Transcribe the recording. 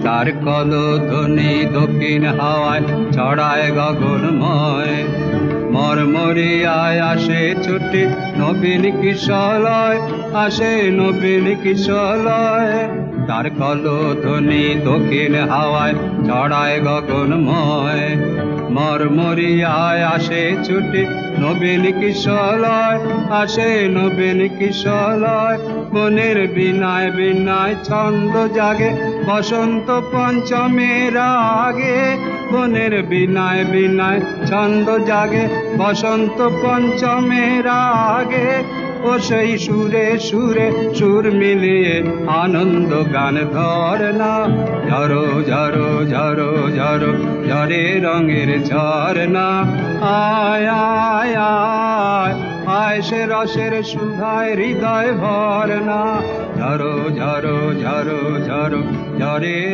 তার কলধ্বনি দক্ষিণ হাওয়ায় ছড়ায় গগনময়। মরমরিয়ায় আসে ছুটি নবীন কিশলয়, আসে নবীন কিশলয়। তার কলধ্বনি দক্ষিণ হাওয়ায় ছড়ায় গগনময়। মরমরিয়ায় আসে ছুটি নবীন কিশলয়, আসে নবীন কিশলয়। মনের বিনায় বিনায় ছন্দ জাগে বসন্ত পঞ্চমের আগে। মনের বিনায় বিনায় ছন্দ জাগে বসন্ত পঞ্চমের আগে। ও সেই সুরে সুরে সুর মিলিয়ে আনন্দ গান ধর না। ঝরো ঝরো ঝরো ঝরো ঝরে রঙের ঝরনা। আয় আয় আয় আয় সে রসের সুধায় হৃদয় ভরনা। ঝরো ঝরো ঝরো ঝরো ঝরে